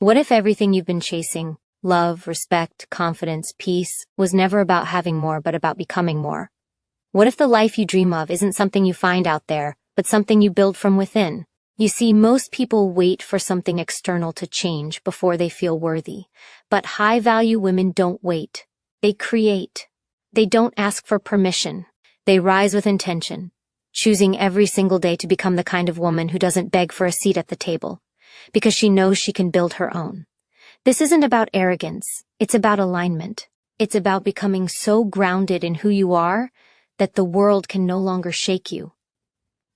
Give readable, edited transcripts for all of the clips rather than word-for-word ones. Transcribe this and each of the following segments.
What if everything you've been chasing, love, respect, confidence, peace, was never about having more but about becoming more? What if the life you dream of isn't something you find out there, but something you build from within? You see, most people wait for something external to change before they feel worthy. But high-value women don't wait. They create. They don't ask for permission. They rise with intention, choosing every single day to become the kind of woman who doesn't beg for a seat at the table, because she knows she can build her own. This isn't about arrogance. It's about alignment. It's about becoming so grounded in who you are that the world can no longer shake you.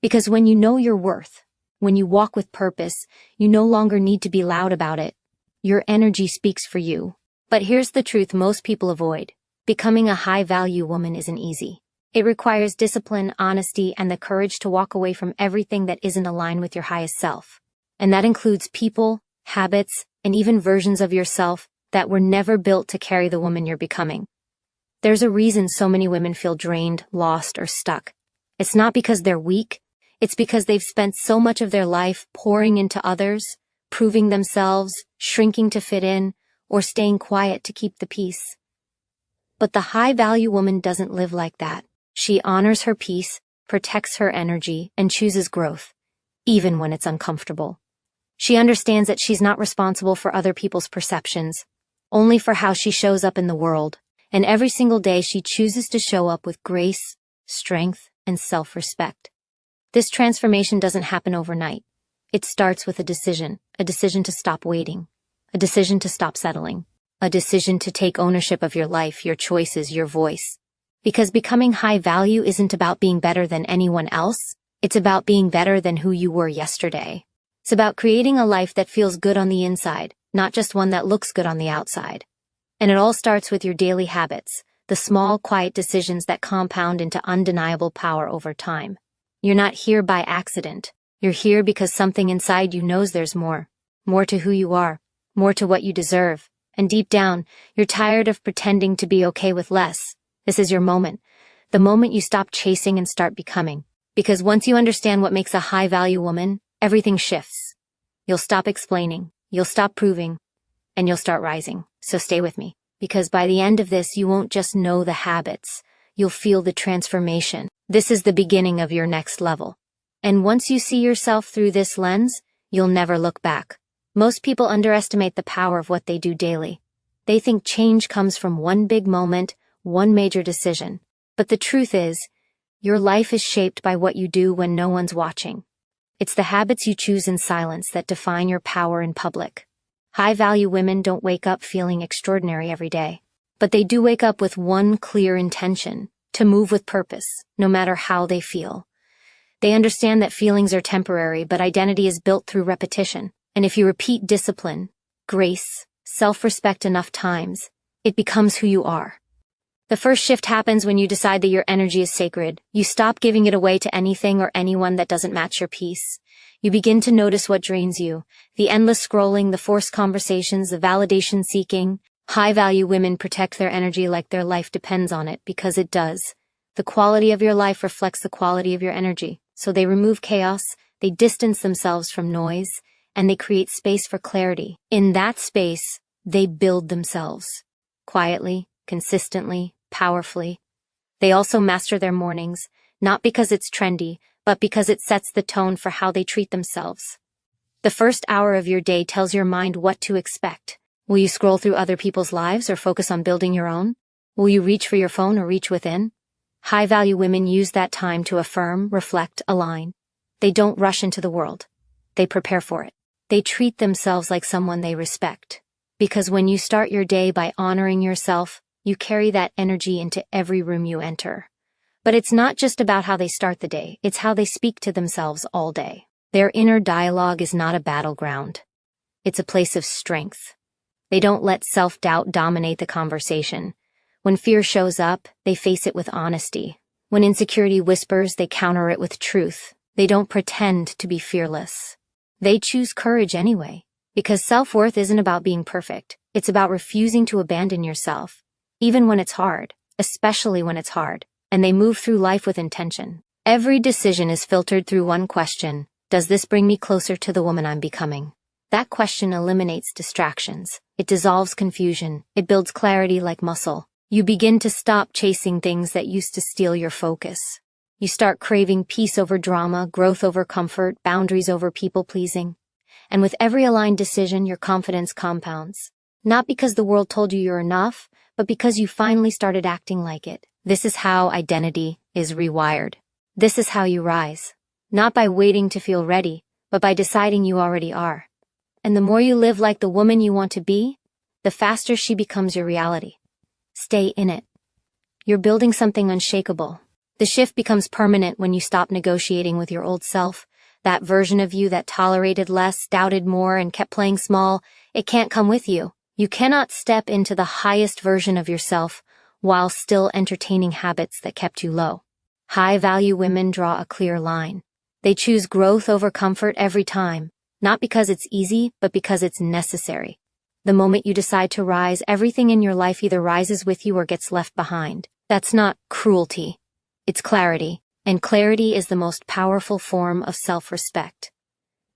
Because when you know your worth, when you walk with purpose, you no longer need to be loud about it. Your energy speaks for you. But here's the truth most people avoid. Becoming a high-value woman isn't easy. It requires discipline, honesty, and the courage to walk away from everything that isn't aligned with your highest self. And that includes people, habits, and even versions of yourself that were never built to carry the woman you're becoming. There's a reason so many women feel drained, lost, or stuck. It's not because they're weak. It's because they've spent so much of their life pouring into others, proving themselves, shrinking to fit in, or staying quiet to keep the peace. But the high-value woman doesn't live like that. She honors her peace, protects her energy, and chooses growth, even when it's uncomfortable. She understands that she's not responsible for other people's perceptions, only for how she shows up in the world, and every single day she chooses to show up with grace, strength, and self-respect. This transformation doesn't happen overnight. It starts with a decision to stop waiting, a decision to stop settling, a decision to take ownership of your life, your choices, your voice. Because becoming high value isn't about being better than anyone else. It's about being better than who you were yesterday. It's about creating a life that feels good on the inside, not just one that looks good on the outside. And it all starts with your daily habits, the small, quiet decisions that compound into undeniable power over time. You're not here by accident. You're here because something inside you knows there's more. More to who you are, more to what you deserve. And deep down, you're tired of pretending to be okay with less. This is your moment. The moment you stop chasing and start becoming. Because once you understand what makes a high-value woman, everything shifts. You'll stop explaining, you'll stop proving, and you'll start rising. So stay with me. Because by the end of this, you won't just know the habits. You'll feel the transformation. This is the beginning of your next level. And once you see yourself through this lens, you'll never look back. Most people underestimate the power of what they do daily. They think change comes from one big moment, one major decision. But the truth is, your life is shaped by what you do when no one's watching. It's the habits you choose in silence that define your power in public. High-value women don't wake up feeling extraordinary every day. But they do wake up with one clear intention: to move with purpose, no matter how they feel. They understand that feelings are temporary, but identity is built through repetition. And if you repeat discipline, grace, self-respect enough times, it becomes who you are. The first shift happens when you decide that your energy is sacred. You stop giving it away to anything or anyone that doesn't match your peace. You begin to notice what drains you: the endless scrolling, the forced conversations, the validation seeking. High-value women protect their energy like their life depends on it, because it does. The quality of your life reflects the quality of your energy. So they remove chaos, they distance themselves from noise, and they create space for clarity. In that space, they build themselves. Quietly, consistently, powerfully. They also master their mornings, not because it's trendy, but because it sets the tone for how they treat themselves. The first hour of your day tells your mind what to expect. Will you scroll through other people's lives or focus on building your own? Will you reach for your phone or reach within? High-value women use that time to affirm, reflect, align. They don't rush into the world. They prepare for it. They treat themselves like someone they respect. Because when you start your day by honoring yourself, you carry that energy into every room you enter. But it's not just about how they start the day, it's how they speak to themselves all day. Their inner dialogue is not a battleground. It's a place of strength. They don't let self-doubt dominate the conversation. When fear shows up, they face it with honesty. When insecurity whispers, they counter it with truth. They don't pretend to be fearless. They choose courage anyway. Because self-worth isn't about being perfect. It's about refusing to abandon yourself, even when it's hard, especially when it's hard. And they move through life with intention. Every decision is filtered through one question: does this bring me closer to the woman I'm becoming? That question eliminates distractions. It dissolves confusion. It builds clarity like muscle. You begin to stop chasing things that used to steal your focus. You start craving peace over drama, growth over comfort, boundaries over people-pleasing. And with every aligned decision, your confidence compounds. Not because the world told you you're enough, but because you finally started acting like it. This is how identity is rewired. This is how you rise. Not by waiting to feel ready, but by deciding you already are. And the more you live like the woman you want to be, the faster she becomes your reality. Stay in it. You're building something unshakable. The shift becomes permanent when you stop negotiating with your old self. That version of you that tolerated less, doubted more, and kept playing small, it can't come with you. You cannot step into the highest version of yourself while still entertaining habits that kept you low. High-value women draw a clear line. They choose growth over comfort every time, not because it's easy, but because it's necessary. The moment you decide to rise, everything in your life either rises with you or gets left behind. That's not cruelty. It's clarity, and clarity is the most powerful form of self-respect.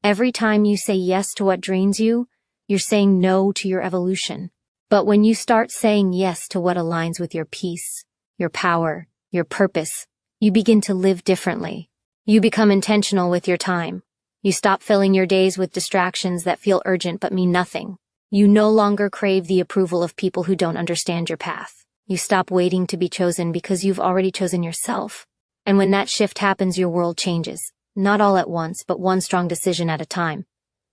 Every time you say yes to what drains you, you're saying no to your evolution. But when you start saying yes to what aligns with your peace, your power, your purpose, you begin to live differently. You become intentional with your time. You stop filling your days with distractions that feel urgent but mean nothing. You no longer crave the approval of people who don't understand your path. You stop waiting to be chosen because you've already chosen yourself. And when that shift happens, your world changes. Not all at once, but one strong decision at a time.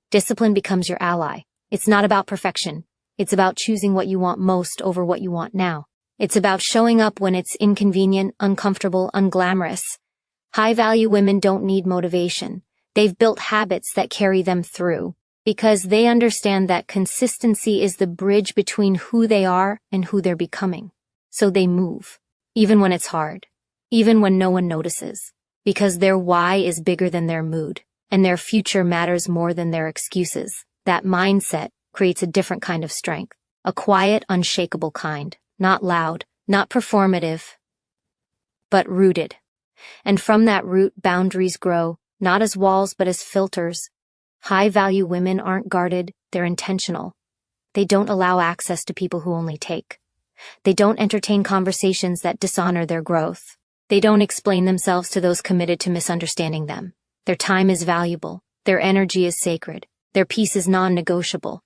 Discipline becomes your ally. It's not about perfection. It's about choosing what you want most over what you want now. It's about showing up when it's inconvenient, uncomfortable, unglamorous. High-value women don't need motivation. They've built habits that carry them through, because they understand that consistency is the bridge between who they are and who they're becoming. So they move, even when it's hard, even when no one notices, because their why is bigger than their mood, and their future matters more than their excuses. That mindset creates a different kind of strength, a quiet, unshakable kind, not loud, not performative, but rooted. And from that root, boundaries grow, not as walls but as filters. High-value women aren't guarded, they're intentional. They don't allow access to people who only take. They don't entertain conversations that dishonor their growth. They don't explain themselves to those committed to misunderstanding them. Their time is valuable. Their energy is sacred. Their peace is non-negotiable.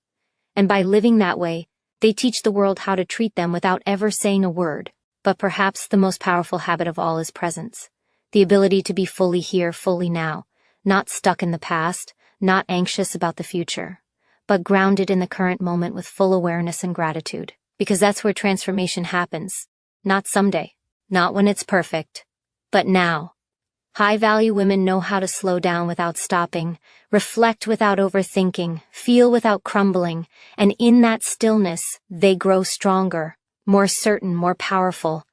And by living that way, they teach the world how to treat them without ever saying a word. But perhaps the most powerful habit of all is presence. The ability to be fully here, fully now. Not stuck in the past, not anxious about the future, but grounded in the current moment with full awareness and gratitude. Because that's where transformation happens. Not someday, not when it's perfect, but now. High-value women know how to slow down without stopping, reflect without overthinking, feel without crumbling, and in that stillness, they grow stronger, more certain, more powerful.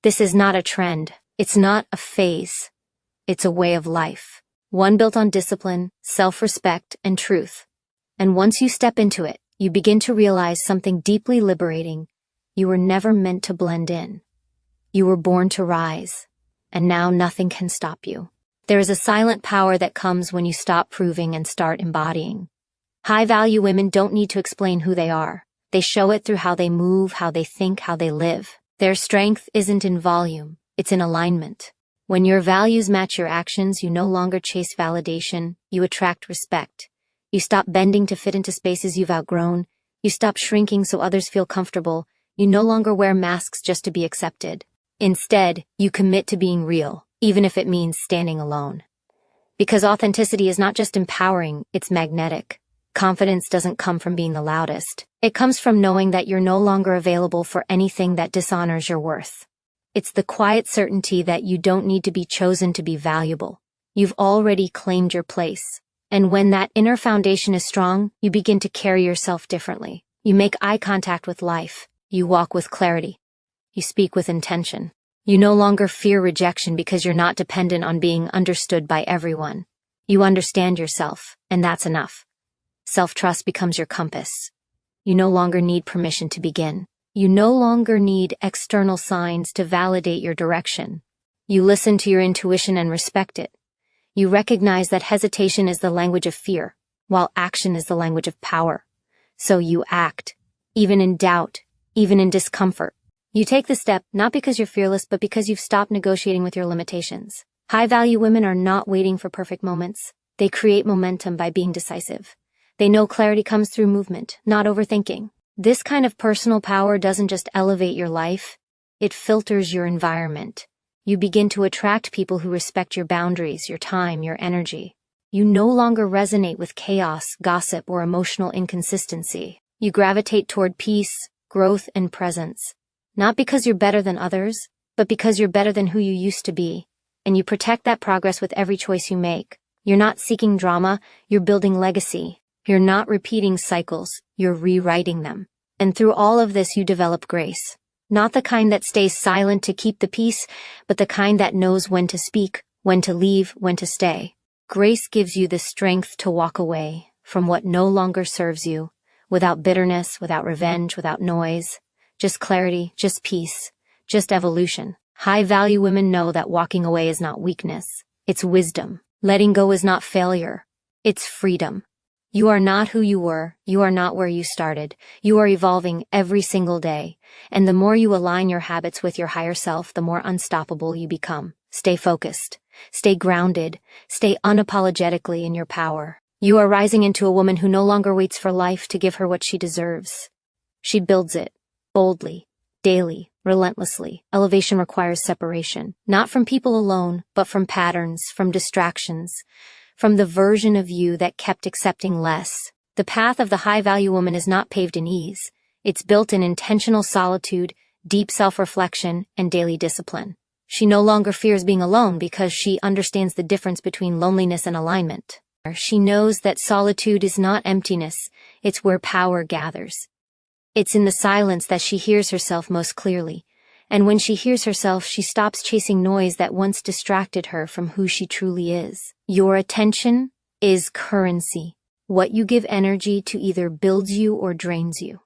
This is not a trend. It's not a phase. It's a way of life. One built on discipline, self-respect, and truth. And once you step into it, you begin to realize something deeply liberating. You were never meant to blend in. You were born to rise. And now nothing can stop you. There is a silent power that comes when you stop proving and start embodying. High-value women don't need to explain who they are. They show it through how they move, how they think, how they live. Their strength isn't in volume, it's in alignment. When your values match your actions, you no longer chase validation, you attract respect. You stop bending to fit into spaces you've outgrown. You stop shrinking so others feel comfortable. You no longer wear masks just to be accepted. Instead, you commit to being real, even if it means standing alone. Because authenticity is not just empowering, it's magnetic. Confidence doesn't come from being the loudest. It comes from knowing that you're no longer available for anything that dishonors your worth. It's the quiet certainty that you don't need to be chosen to be valuable. You've already claimed your place. And when that inner foundation is strong, you begin to carry yourself differently. You make eye contact with life. You walk with clarity. You speak with intention. You no longer fear rejection because you're not dependent on being understood by everyone. You understand yourself, and that's enough. Self-trust becomes your compass. You no longer need permission to begin. You no longer need external signs to validate your direction. You listen to your intuition and respect it. You recognize that hesitation is the language of fear, while action is the language of power. So you act, even in doubt, even in discomfort. You take the step not because you're fearless, but because you've stopped negotiating with your limitations. High-value women are not waiting for perfect moments. They create momentum by being decisive. They know clarity comes through movement, not overthinking. This kind of personal power doesn't just elevate your life, it filters your environment. You begin to attract people who respect your boundaries, your time, your energy. You no longer resonate with chaos, gossip, or emotional inconsistency. You gravitate toward peace, growth, and presence. Not because you're better than others, but because you're better than who you used to be. And you protect that progress with every choice you make. You're not seeking drama, you're building legacy. You're not repeating cycles, you're rewriting them. And through all of this, you develop grace. Not the kind that stays silent to keep the peace, but the kind that knows when to speak, when to leave, when to stay. Grace gives you the strength to walk away from what no longer serves you, without bitterness, without revenge, without noise. Just clarity, just peace, just evolution. High-value women know that walking away is not weakness, it's wisdom. Letting go is not failure, it's freedom. You are not who you were, you are not where you started. You are evolving every single day, and the more you align your habits with your higher self, the more unstoppable you become. Stay focused, stay grounded, stay unapologetically in your power. You are rising into a woman who no longer waits for life to give her what she deserves. She builds it, boldly, daily, relentlessly. Elevation requires separation, not from people alone, but from patterns, from distractions, from the version of you that kept accepting less. The path of the high-value woman is not paved in ease. It's built in intentional solitude, deep self-reflection, and daily discipline. She no longer fears being alone because she understands the difference between loneliness and alignment. She knows that solitude is not emptiness, it's where power gathers. It's in the silence that she hears herself most clearly. And when she hears herself, she stops chasing noise that once distracted her from who she truly is. Your attention is currency. What you give energy to either builds you or drains you.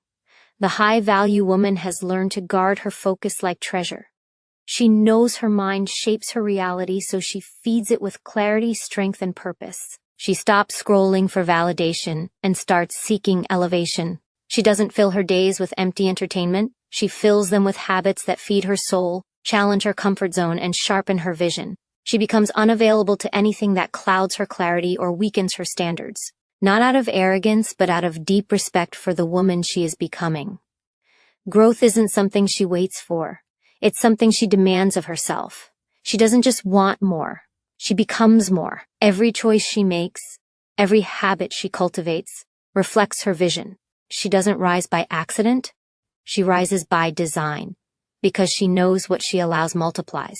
The high-value woman has learned to guard her focus like treasure. She knows her mind shapes her reality, so she feeds it with clarity, strength, and purpose. She stops scrolling for validation and starts seeking elevation. She doesn't fill her days with empty entertainment. She fills them with habits that feed her soul, challenge her comfort zone, and sharpen her vision. She becomes unavailable to anything that clouds her clarity or weakens her standards. Not out of arrogance, but out of deep respect for the woman she is becoming. Growth isn't something she waits for. It's something she demands of herself. She doesn't just want more. She becomes more. Every choice she makes, every habit she cultivates, reflects her vision. She doesn't rise by accident. She rises by design, because she knows what she allows multiplies.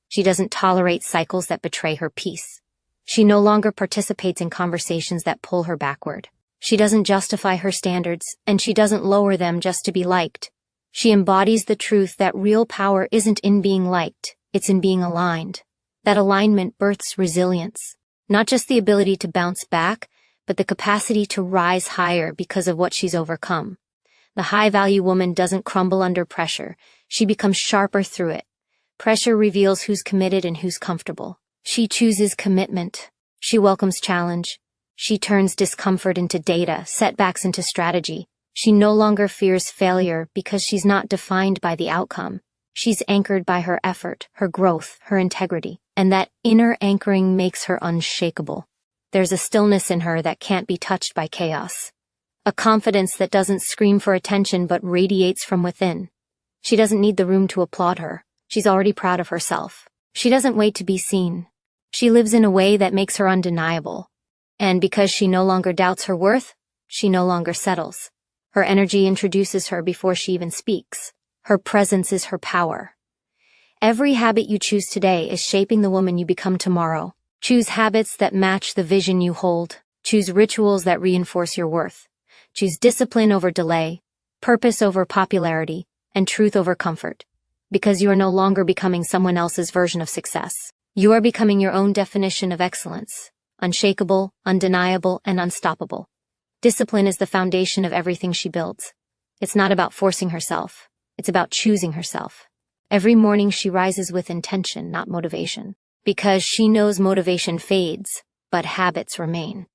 She doesn't tolerate cycles that betray her peace. She no longer participates in conversations that pull her backward. She doesn't justify her standards, and she doesn't lower them just to be liked. She embodies the truth that real power isn't in being liked, it's in being aligned. That alignment births resilience, not just the ability to bounce back, but the capacity to rise higher because of what she's overcome. The high-value woman doesn't crumble under pressure. She becomes sharper through it. Pressure reveals who's committed and who's comfortable. She chooses commitment. She welcomes challenge. She turns discomfort into data, setbacks into strategy. She no longer fears failure because she's not defined by the outcome. She's anchored by her effort, her growth, her integrity. And that inner anchoring makes her unshakable. There's a stillness in her that can't be touched by chaos. A confidence that doesn't scream for attention but radiates from within. She doesn't need the room to applaud her. She's already proud of herself. She doesn't wait to be seen. She lives in a way that makes her undeniable. And because she no longer doubts her worth, she no longer settles. Her energy introduces her before she even speaks. Her presence is her power. Every habit you choose today is shaping the woman you become tomorrow. Choose habits that match the vision you hold. Choose rituals that reinforce your worth. Choose discipline over delay, purpose over popularity, and truth over comfort. Because you are no longer becoming someone else's version of success. You are becoming your own definition of excellence. Unshakable, undeniable, and unstoppable. Discipline is the foundation of everything she builds. It's not about forcing herself. It's about choosing herself. Every morning she rises with intention, not motivation. Because she knows motivation fades, but habits remain.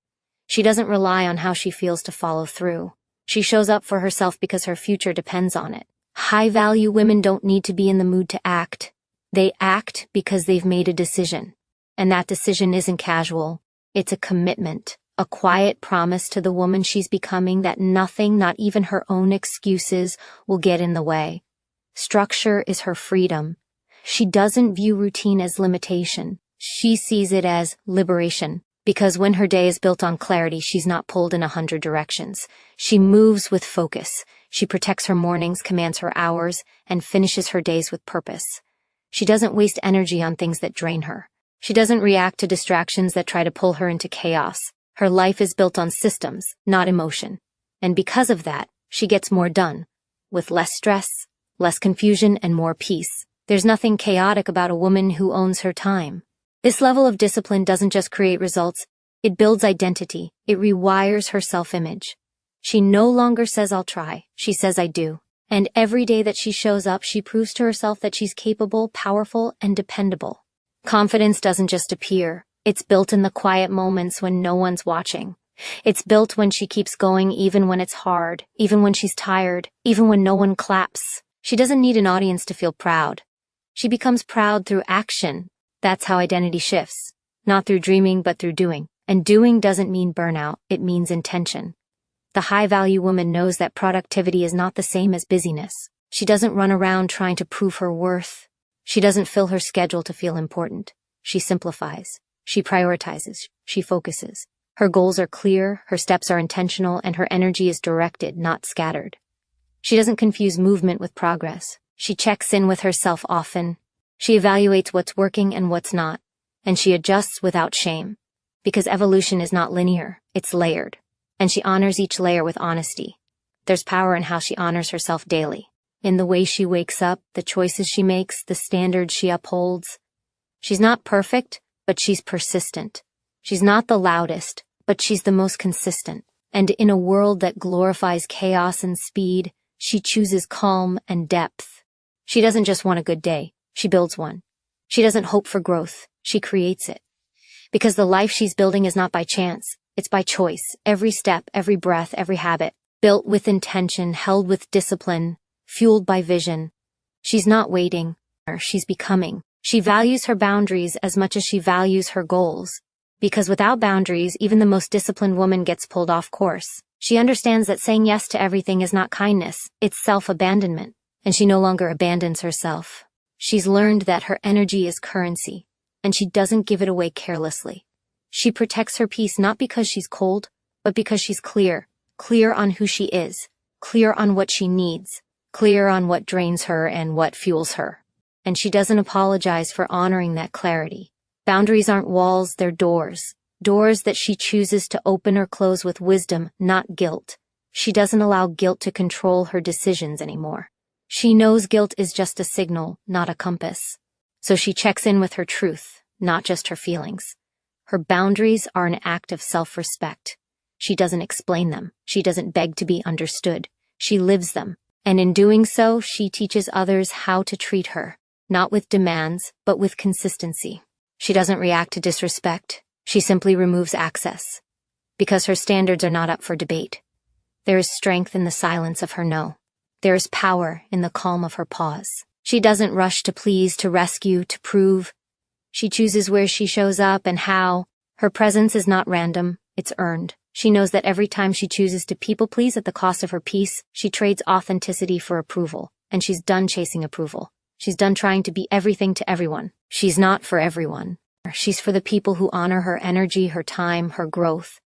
She doesn't rely on how she feels to follow through. She shows up for herself because her future depends on it. High-value women don't need to be in the mood to act. They act because they've made a decision. And that decision isn't casual. It's a commitment, a quiet promise to the woman she's becoming that nothing, not even her own excuses, will get in the way. Structure is her freedom. She doesn't view routine as limitation. She sees it as liberation. Because when her day is built on clarity, she's not pulled in 100 directions. She moves with focus. She protects her mornings, commands her hours, and finishes her days with purpose. She doesn't waste energy on things that drain her. She doesn't react to distractions that try to pull her into chaos. Her life is built on systems, not emotion. And because of that, she gets more done. With less stress, less confusion, and more peace. There's nothing chaotic about a woman who owns her time. This level of discipline doesn't just create results, it builds identity, it rewires her self-image. She no longer says I'll try, she says I do. And every day that she shows up, she proves to herself that she's capable, powerful, and dependable. Confidence doesn't just appear, it's built in the quiet moments when no one's watching. It's built when she keeps going even when it's hard, even when she's tired, even when no one claps. She doesn't need an audience to feel proud. She becomes proud through action. That's how identity shifts. Not through dreaming, but through doing. And doing doesn't mean burnout, it means intention. The high-value woman knows that productivity is not the same as busyness. She doesn't run around trying to prove her worth. She doesn't fill her schedule to feel important. She simplifies. She prioritizes. She focuses. Her goals are clear, her steps are intentional, and her energy is directed, not scattered. She doesn't confuse movement with progress. She checks in with herself often. She evaluates what's working and what's not, and she adjusts without shame. Because evolution is not linear, it's layered, and she honors each layer with honesty. There's power in how she honors herself daily, in the way she wakes up, the choices she makes, the standards she upholds. She's not perfect, but she's persistent. She's not the loudest, but she's the most consistent. And in a world that glorifies chaos and speed, she chooses calm and depth. She doesn't just want a good day. She builds one. She doesn't hope for growth. She creates it. Because the life she's building is not by chance. It's by choice. Every step, every breath, every habit. Built with intention, held with discipline, fueled by vision. She's not waiting. She's becoming. She values her boundaries as much as she values her goals. Because without boundaries, even the most disciplined woman gets pulled off course. She understands that saying yes to everything is not kindness. It's self-abandonment. And she no longer abandons herself. She's learned that her energy is currency, and she doesn't give it away carelessly. She protects her peace not because she's cold, but because she's clear on who she is, clear on what she needs, clear on what drains her and what fuels her. And she doesn't apologize for honoring that clarity. Boundaries aren't walls, they're doors. Doors that she chooses to open or close with wisdom, not guilt. She doesn't allow guilt to control her decisions anymore. She knows guilt is just a signal, not a compass. So she checks in with her truth, not just her feelings. Her boundaries are an act of self-respect. She doesn't explain them. She doesn't beg to be understood. She lives them. And in doing so, she teaches others how to treat her, not with demands, but with consistency. She doesn't react to disrespect. She simply removes access. Because her standards are not up for debate. There is strength in the silence of her no. There is power in the calm of her pause. She doesn't rush to please, to rescue, to prove. She chooses where she shows up and how. Her presence is not random, it's earned. She knows that every time she chooses to people-please at the cost of her peace, she trades authenticity for approval. And she's done chasing approval. She's done trying to be everything to everyone. She's not for everyone. She's for the people who honor her energy, her time, her growth.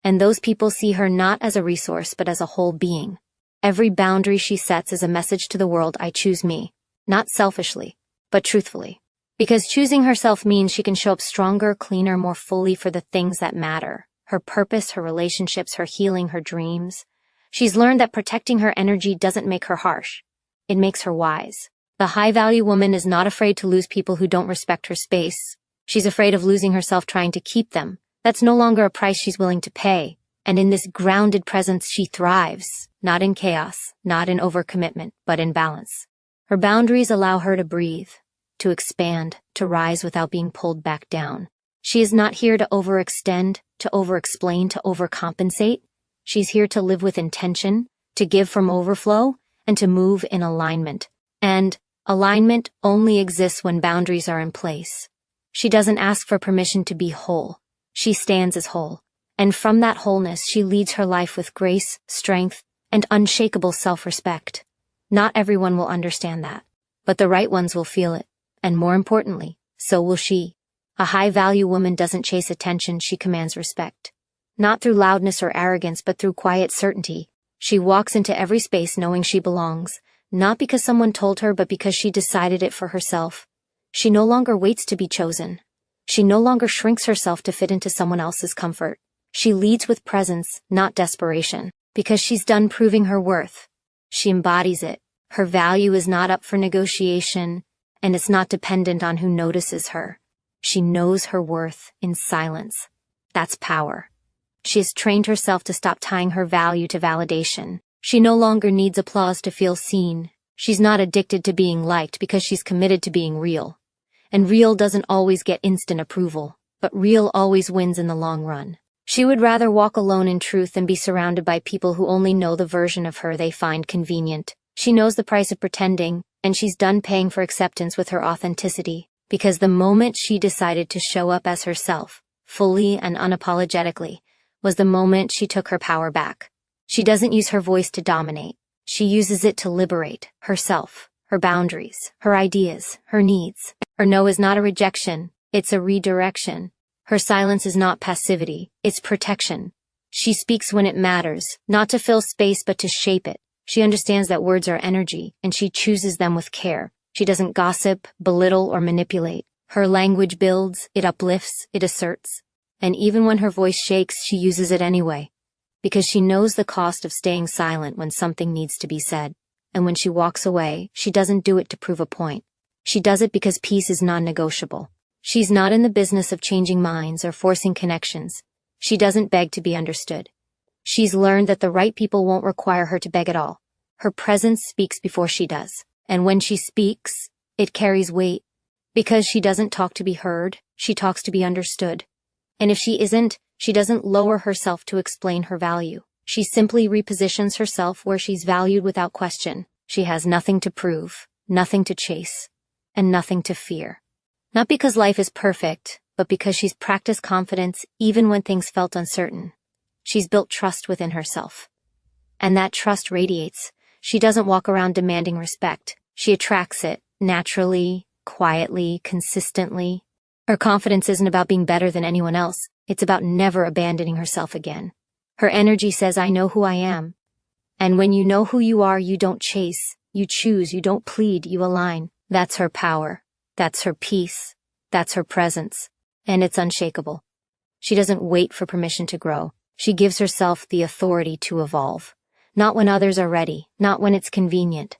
And those people see her not as a resource, but as a whole being. Every boundary she sets is a message to the world, I choose me. Not selfishly, but truthfully. Because choosing herself means she can show up stronger, cleaner, more fully for the things that matter. Her purpose, her relationships, her healing, her dreams. She's learned that protecting her energy doesn't make her harsh. It makes her wise. The high-value woman is not afraid to lose people who don't respect her space. She's afraid of losing herself trying to keep them. That's no longer a price she's willing to pay. And in this grounded presence, she thrives. Not in chaos, not in overcommitment, but in balance. Her boundaries allow her to breathe, to expand, to rise without being pulled back down. She is not here to overextend, to over-explain, to overcompensate. She's here to live with intention, to give from overflow, and to move in alignment. And alignment only exists when boundaries are in place. She doesn't ask for permission to be whole. She stands as whole. And from that wholeness, she leads her life with grace, strength, and unshakable self-respect. Not everyone will understand that, but the right ones will feel it. And more importantly, so will she. A high-value woman doesn't chase attention, she commands respect. Not through loudness or arrogance, but through quiet certainty. She walks into every space knowing she belongs, not because someone told her, but because she decided it for herself. She no longer waits to be chosen. She no longer shrinks herself to fit into someone else's comfort. She leads with presence, not desperation, because she's done proving her worth. She embodies it. Her value is not up for negotiation, and it's not dependent on who notices her. She knows her worth in silence. That's power. She has trained herself to stop tying her value to validation. She no longer needs applause to feel seen. She's not addicted to being liked because she's committed to being real. And real doesn't always get instant approval, but real always wins in the long run. She would rather walk alone in truth than be surrounded by people who only know the version of her they find convenient. She knows the price of pretending, and she's done paying for acceptance with her authenticity, because the moment she decided to show up as herself, fully and unapologetically, was the moment she took her power back. She doesn't use her voice to dominate. She uses it to liberate herself, her boundaries, her ideas, her needs. Her no is not a rejection, it's a redirection. Her silence is not passivity, it's protection. She speaks when it matters, not to fill space but to shape it. She understands that words are energy, and she chooses them with care. She doesn't gossip, belittle, or manipulate. Her language builds, it uplifts, it asserts. And even when her voice shakes, she uses it anyway. Because she knows the cost of staying silent when something needs to be said. And when she walks away, she doesn't do it to prove a point. She does it because peace is non-negotiable. She's not in the business of changing minds or forcing connections. She doesn't beg to be understood. She's learned that the right people won't require her to beg at all. Her presence speaks before she does. And when she speaks, it carries weight. Because she doesn't talk to be heard, she talks to be understood. And if she isn't, she doesn't lower herself to explain her value. She simply repositions herself where she's valued without question. She has nothing to prove, nothing to chase, and nothing to fear. Not because life is perfect, but because she's practiced confidence even when things felt uncertain. She's built trust within herself. And that trust radiates. She doesn't walk around demanding respect. She attracts it, naturally, quietly, consistently. Her confidence isn't about being better than anyone else. It's about never abandoning herself again. Her energy says, I know who I am. And when you know who you are, you don't chase. You choose, you don't plead, you align. That's her power. That's her peace. That's her presence. And it's unshakable. She doesn't wait for permission to grow. She gives herself the authority to evolve. Not when others are ready, not when it's convenient,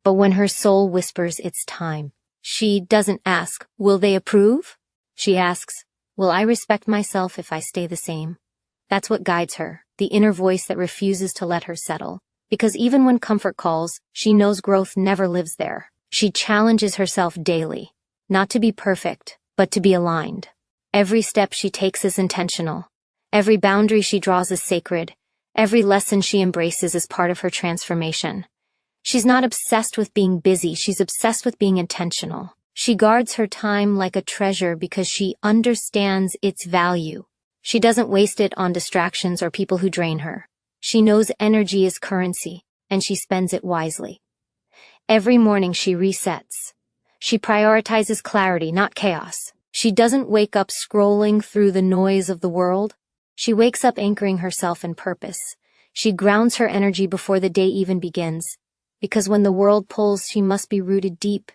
but when her soul whispers it's time. She doesn't ask, will they approve? She asks, will I respect myself if I stay the same? That's what guides her, the inner voice that refuses to let her settle. Because even when comfort calls, she knows growth never lives there. She challenges herself daily, not to be perfect, but to be aligned. Every step she takes is intentional. Every boundary she draws is sacred. Every lesson she embraces is part of her transformation. She's not obsessed with being busy, she's obsessed with being intentional. She guards her time like a treasure because she understands its value. She doesn't waste it on distractions or people who drain her. She knows energy is currency, and she spends it wisely. Every morning she resets. She prioritizes clarity, not chaos. She doesn't wake up scrolling through the noise of the world. She wakes up anchoring herself in purpose. She grounds her energy before the day even begins. Because when the world pulls, she must be rooted deep.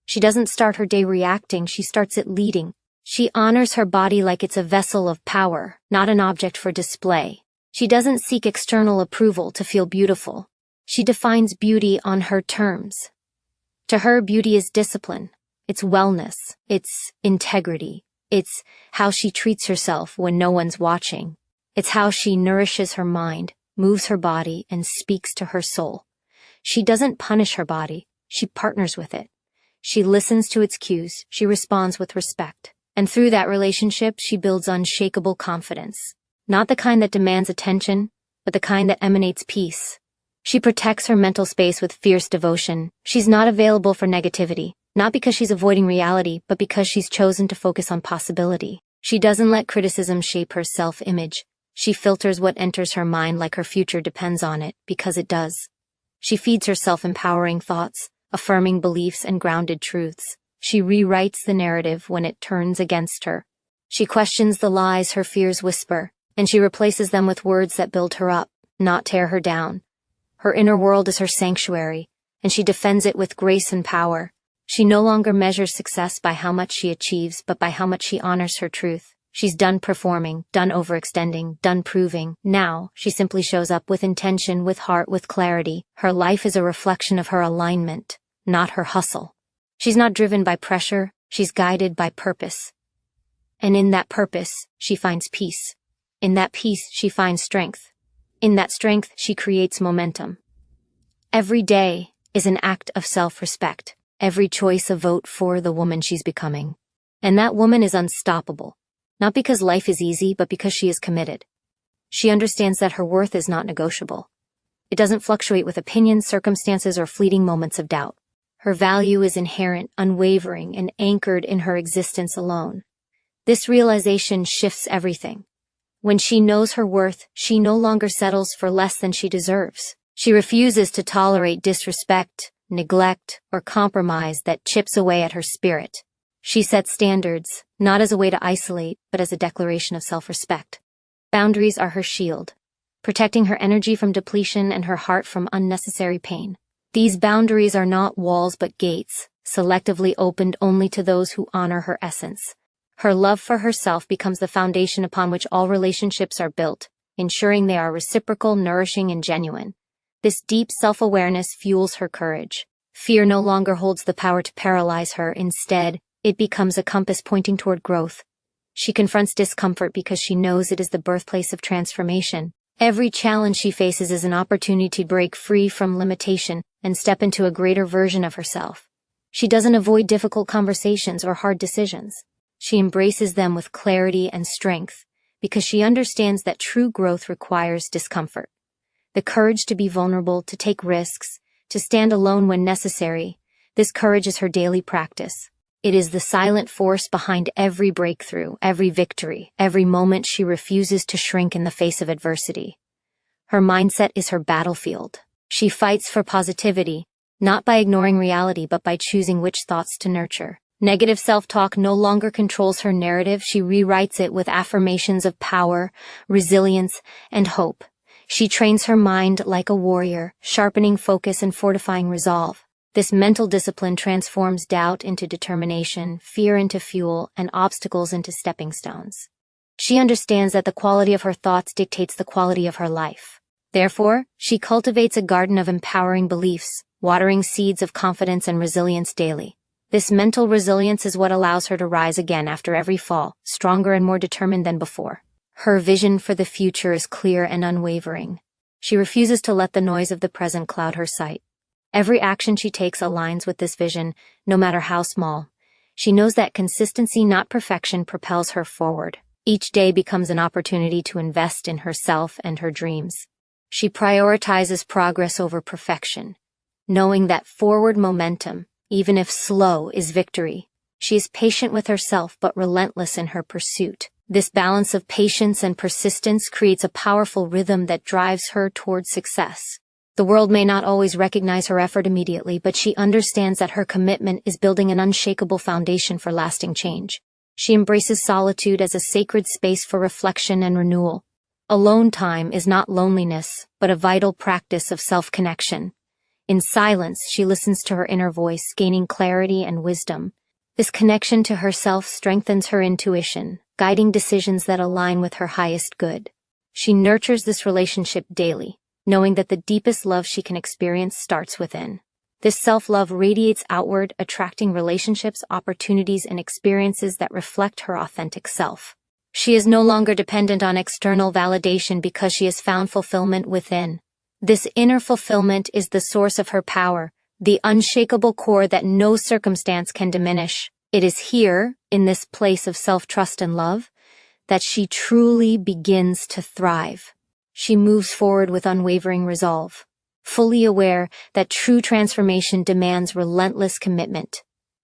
She doesn't start her day reacting, she starts it leading. She honors her body like it's a vessel of power, not an object for display. She doesn't seek external approval to feel beautiful. She defines beauty on her terms. To her, beauty is discipline. It's wellness. It's integrity. It's how she treats herself when no one's watching. It's how she nourishes her mind, moves her body, and speaks to her soul. She doesn't punish her body. She partners with it. She listens to its cues. She responds with respect. And through that relationship, she builds unshakable confidence. Not the kind that demands attention, but the kind that emanates peace. She protects her mental space with fierce devotion. She's not available for negativity, not because she's avoiding reality, but because she's chosen to focus on possibility. She doesn't let criticism shape her self-image. She filters what enters her mind like her future depends on it, because it does. She feeds herself empowering thoughts, affirming beliefs, and grounded truths. She rewrites the narrative when it turns against her. She questions the lies her fears whisper, and she replaces them with words that build her up, not tear her down. Her inner world is her sanctuary, and she defends it with grace and power. She no longer measures success by how much she achieves, but by how much she honors her truth. She's done performing, done overextending, done proving. Now, she simply shows up with intention, with heart, with clarity. Her life is a reflection of her alignment, not her hustle. She's not driven by pressure, she's guided by purpose. And in that purpose, she finds peace. In that peace, she finds strength. In that strength, she creates momentum. Every day is an act of self-respect. Every choice a vote for the woman she's becoming. And that woman is unstoppable. Not because life is easy, but because she is committed. She understands that her worth is not negotiable. It doesn't fluctuate with opinions, circumstances, or fleeting moments of doubt. Her value is inherent, unwavering, and anchored in her existence alone. This realization shifts everything. When she knows her worth, she no longer settles for less than she deserves. She refuses to tolerate disrespect, neglect, or compromise that chips away at her spirit. She sets standards, not as a way to isolate, but as a declaration of self-respect. Boundaries are her shield, protecting her energy from depletion and her heart from unnecessary pain. These boundaries are not walls but gates, selectively opened only to those who honor her essence. Her love for herself becomes the foundation upon which all relationships are built, ensuring they are reciprocal, nourishing, and genuine. This deep self-awareness fuels her courage. Fear no longer holds the power to paralyze her. Instead, it becomes a compass pointing toward growth. She confronts discomfort because she knows it is the birthplace of transformation. Every challenge she faces is an opportunity to break free from limitation and step into a greater version of herself. She doesn't avoid difficult conversations or hard decisions. She embraces them with clarity and strength because she understands that true growth requires discomfort. The courage to be vulnerable, to take risks, to stand alone when necessary. This courage is her daily practice. It is the silent force behind every breakthrough, every victory, every moment she refuses to shrink in the face of adversity. Her mindset is her battlefield. She fights for positivity, not by ignoring reality but by choosing which thoughts to nurture. Negative self-talk no longer controls her narrative. She rewrites it with affirmations of power, resilience, and hope. She trains her mind like a warrior, sharpening focus and fortifying resolve. This mental discipline transforms doubt into determination, fear into fuel, and obstacles into stepping stones. She understands that the quality of her thoughts dictates the quality of her life. Therefore, she cultivates a garden of empowering beliefs, watering seeds of confidence and resilience daily. This mental resilience is what allows her to rise again after every fall, stronger and more determined than before. Her vision for the future is clear and unwavering. She refuses to let the noise of the present cloud her sight. Every action she takes aligns with this vision, no matter how small. She knows that consistency, not perfection, propels her forward. Each day becomes an opportunity to invest in herself and her dreams. She prioritizes progress over perfection, knowing that forward momentum, even if slow, is victory. She is patient with herself but relentless in her pursuit. This balance of patience and persistence creates a powerful rhythm that drives her towards success. The world may not always recognize her effort immediately, but she understands that her commitment is building an unshakable foundation for lasting change. She embraces solitude as a sacred space for reflection and renewal. Alone time is not loneliness, but a vital practice of self-connection. In silence, she listens to her inner voice, gaining clarity and wisdom. This connection to herself strengthens her intuition, guiding decisions that align with her highest good. She nurtures this relationship daily, knowing that the deepest love she can experience starts within. This self-love radiates outward, attracting relationships, opportunities, and experiences that reflect her authentic self. She is no longer dependent on external validation because she has found fulfillment within. This inner fulfillment is the source of her power, the unshakable core that no circumstance can diminish. It is here, in this place of self-trust and love, that she truly begins to thrive. She moves forward with unwavering resolve, fully aware that true transformation demands relentless commitment.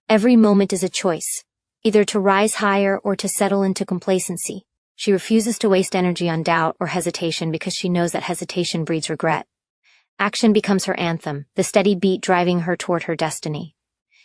Every moment is a choice, either to rise higher or to settle into complacency. She refuses to waste energy on doubt or hesitation because she knows that hesitation breeds regret. Action becomes her anthem, the steady beat driving her toward her destiny.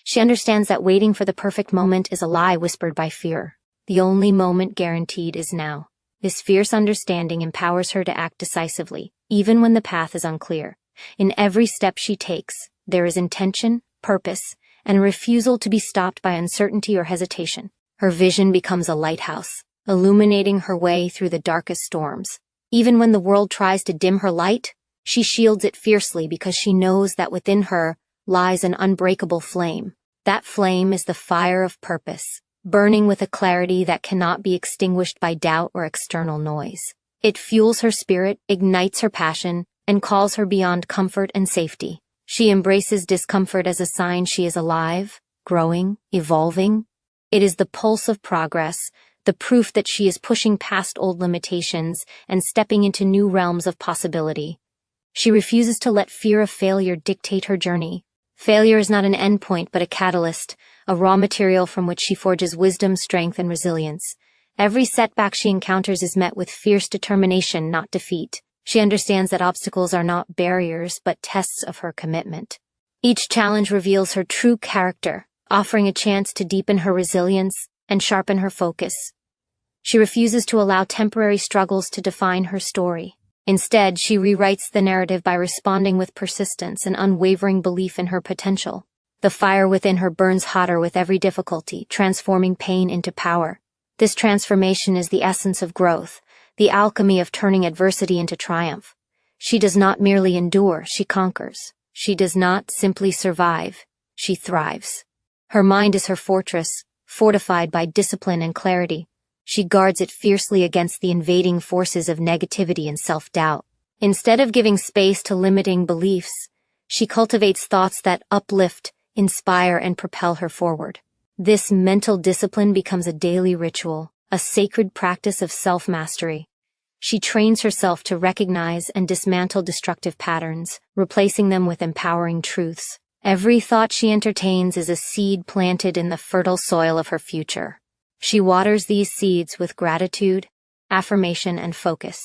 She understands that waiting for the perfect moment is a lie whispered by fear. The only moment guaranteed is now. This fierce understanding empowers her to act decisively, even when the path is unclear. In every step she takes, there is intention, purpose, and a refusal to be stopped by uncertainty or hesitation. Her vision becomes a lighthouse, illuminating her way through the darkest storms. Even when the world tries to dim her light, she shields it fiercely because she knows that within her lies an unbreakable flame. That flame is the fire of purpose, burning with a clarity that cannot be extinguished by doubt or external noise. It fuels her spirit, ignites her passion, and calls her beyond comfort and safety. She embraces discomfort as a sign she is alive, growing, evolving. It is the pulse of progress, the proof that she is pushing past old limitations and stepping into new realms of possibility. She refuses to let fear of failure dictate her journey. Failure is not an endpoint but a catalyst, a raw material from which she forges wisdom, strength, and resilience. Every setback she encounters is met with fierce determination, not defeat. She understands that obstacles are not barriers but tests of her commitment. Each challenge reveals her true character, offering a chance to deepen her resilience and sharpen her focus. She refuses to allow temporary struggles to define her story. Instead, she rewrites the narrative by responding with persistence and unwavering belief in her potential. The fire within her burns hotter with every difficulty, transforming pain into power. This transformation is the essence of growth, the alchemy of turning adversity into triumph. She does not merely endure, she conquers. She does not simply survive, she thrives. Her mind is her fortress, fortified by discipline and clarity. She guards it fiercely against the invading forces of negativity and self-doubt. Instead of giving space to limiting beliefs, she cultivates thoughts that uplift, inspire, and propel her forward. This mental discipline becomes a daily ritual, a sacred practice of self-mastery. She trains herself to recognize and dismantle destructive patterns, replacing them with empowering truths. Every thought she entertains is a seed planted in the fertile soil of her future. She waters these seeds with gratitude, affirmation, and focus.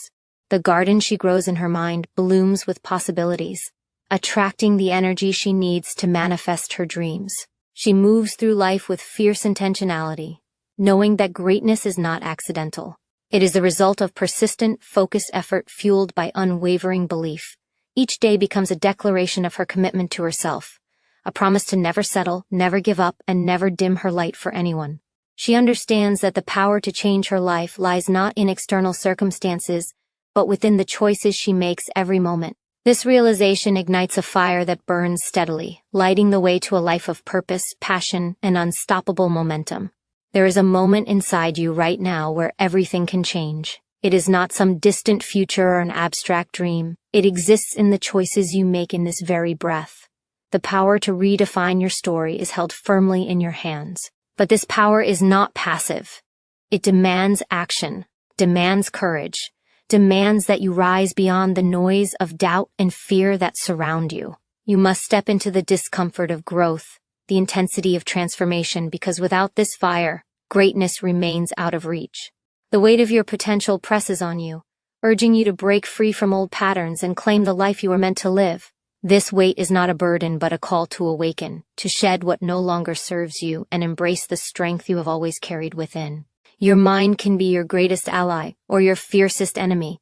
The garden she grows in her mind blooms with possibilities, attracting the energy she needs to manifest her dreams. She moves through life with fierce intentionality, knowing that greatness is not accidental. It is the result of persistent, focused effort fueled by unwavering belief. Each day becomes a declaration of her commitment to herself, a promise to never settle, never give up, and never dim her light for anyone. She understands that the power to change her life lies not in external circumstances, but within the choices she makes every moment. This realization ignites a fire that burns steadily, lighting the way to a life of purpose, passion, and unstoppable momentum. There is a moment inside you right now where everything can change. It is not some distant future or an abstract dream. It exists in the choices you make in this very breath. The power to redefine your story is held firmly in your hands. But this power is not passive. It demands action, demands courage, demands that you rise beyond the noise of doubt and fear that surround you. You must step into the discomfort of growth, the intensity of transformation, because without this fire, greatness remains out of reach. The weight of your potential presses on you, urging you to break free from old patterns and claim the life you were meant to live. This weight is not a burden but a call to awaken, to shed what no longer serves you and embrace the strength you have always carried within. Your mind can be your greatest ally or your fiercest enemy.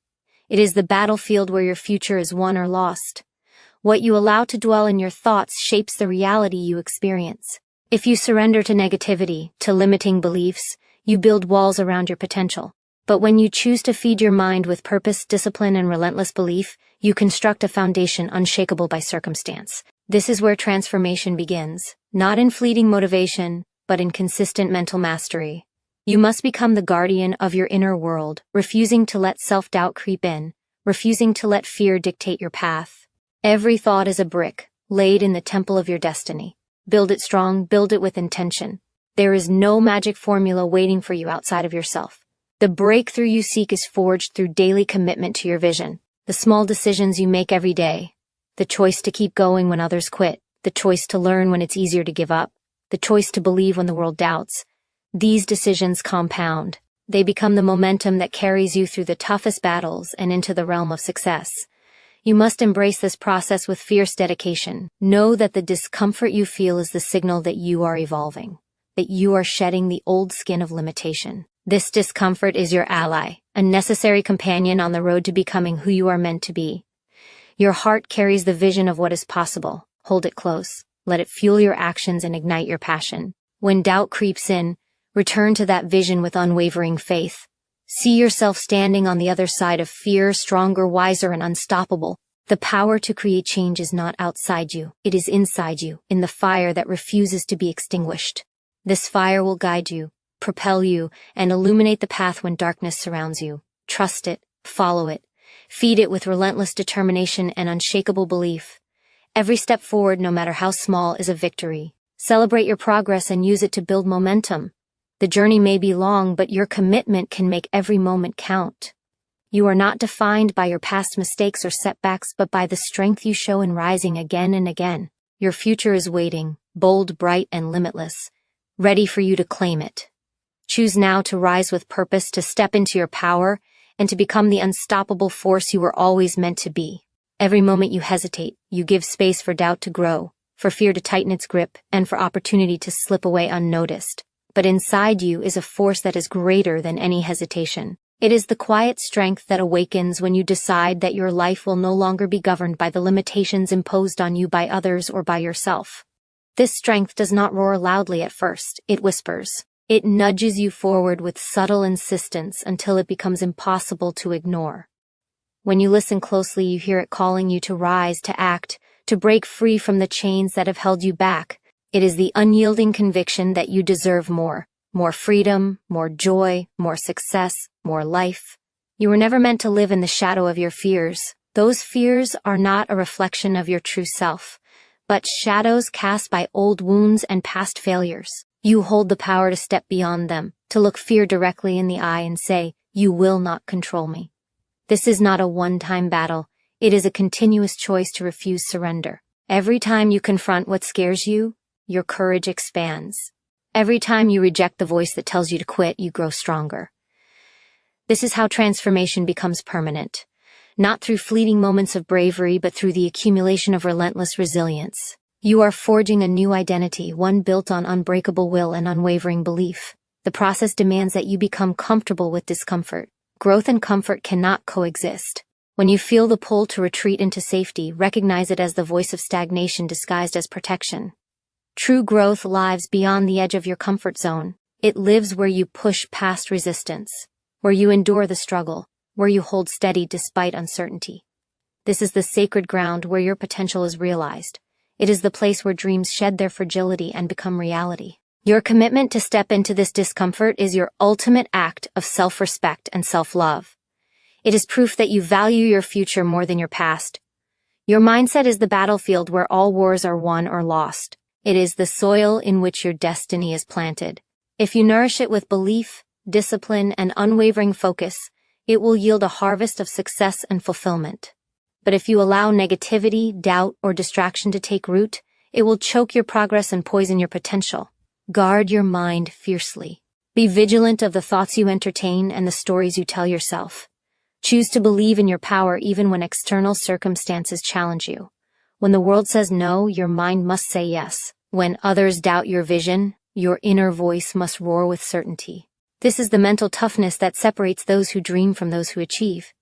It is the battlefield where your future is won or lost. What you allow to dwell in your thoughts shapes the reality you experience. If you surrender to negativity, to limiting beliefs, you build walls around your potential. But when you choose to feed your mind with purpose, discipline, and relentless belief, you construct a foundation unshakable by circumstance. This is where transformation begins, not in fleeting motivation, but in consistent mental mastery. You must become the guardian of your inner world, refusing to let self-doubt creep in, refusing to let fear dictate your path. Every thought is a brick, laid in the temple of your destiny. Build it strong, build it with intention. There is no magic formula waiting for you outside of yourself. The breakthrough you seek is forged through daily commitment to your vision. The small decisions you make every day. The choice to keep going when others quit. The choice to learn when it's easier to give up. The choice to believe when the world doubts. These decisions compound. They become the momentum that carries you through the toughest battles and into the realm of success. You must embrace this process with fierce dedication. Know that the discomfort you feel is the signal that you are evolving, that you are shedding the old skin of limitation. This discomfort is your ally, a necessary companion on the road to becoming who you are meant to be. Your heart carries the vision of what is possible. Hold it close. Let it fuel your actions and ignite your passion. When doubt creeps in, return to that vision with unwavering faith. See yourself standing on the other side of fear, stronger, wiser, and unstoppable. The power to create change is not outside you. It is inside you, in the fire that refuses to be extinguished. This fire will guide you, propel you, and illuminate the path when darkness surrounds you. Trust it, follow it, feed it with relentless determination and unshakable belief. Every step forward, no matter how small, is a victory. Celebrate your progress and use it to build momentum. The journey may be long, but your commitment can make every moment count. You are not defined by your past mistakes or setbacks, but by the strength you show in rising again and again. Your future is waiting, bold, bright, and limitless, ready for you to claim it. Choose now to rise with purpose, to step into your power, and to become the unstoppable force you were always meant to be. Every moment you hesitate, you give space for doubt to grow, for fear to tighten its grip, and for opportunity to slip away unnoticed. But inside you is a force that is greater than any hesitation. It is the quiet strength that awakens when you decide that your life will no longer be governed by the limitations imposed on you by others or by yourself. This strength does not roar loudly at first, it whispers. It nudges you forward with subtle insistence until it becomes impossible to ignore. When you listen closely, you hear it calling you to rise, to act, to break free from the chains that have held you back. It is the unyielding conviction that you deserve more freedom, more joy, more success, more life. You were never meant to live in the shadow of your fears. Those fears are not a reflection of your true self, but shadows cast by old wounds and past failures. You hold the power to step beyond them, to look fear directly in the eye and say, "You will not control me." This is not a one-time battle. It is a continuous choice to refuse surrender. Every time you confront what scares you, your courage expands. Every time you reject the voice that tells you to quit, you grow stronger. This is how transformation becomes permanent. Not through fleeting moments of bravery, but through the accumulation of relentless resilience. You are forging a new identity, one built on unbreakable will and unwavering belief. The process demands that you become comfortable with discomfort. Growth and comfort cannot coexist. When you feel the pull to retreat into safety, recognize it as the voice of stagnation disguised as protection. True growth lives beyond the edge of your comfort zone. It lives where you push past resistance, where you endure the struggle, where you hold steady despite uncertainty. This is the sacred ground where your potential is realized. It is the place where dreams shed their fragility and become reality. Your commitment to step into this discomfort is your ultimate act of self-respect and self-love. It is proof that you value your future more than your past. Your mindset is the battlefield where all wars are won or lost. It is the soil in which your destiny is planted. If you nourish it with belief, discipline, and unwavering focus, it will yield a harvest of success and fulfillment. But if you allow negativity, doubt, or distraction to take root, it will choke your progress and poison your potential. Guard your mind fiercely. Be vigilant of the thoughts you entertain and the stories you tell yourself. Choose to believe in your power even when external circumstances challenge you. When the world says no, your mind must say yes. When others doubt your vision, your inner voice must roar with certainty. This is the mental toughness that separates those who dream from those who achieve.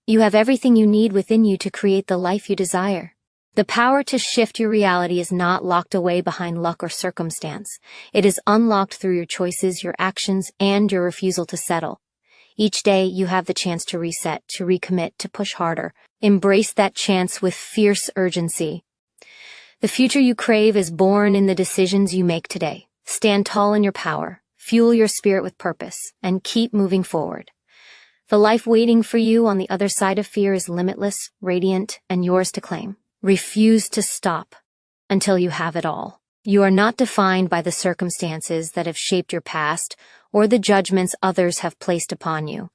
You have everything you need within you to create the life you desire. The power to shift your reality is not locked away behind luck or circumstance. It is unlocked through your choices, your actions, and your refusal to settle. Each day, you have the chance to reset, to recommit, to push harder. Embrace that chance with fierce urgency. The future you crave is born in the decisions you make today. Stand tall in your power, fuel your spirit with purpose, and keep moving forward. The life waiting for you on the other side of fear is limitless, radiant, and yours to claim. Refuse to stop until you have it all. You are not defined by the circumstances that have shaped your past or the judgments others have placed upon you.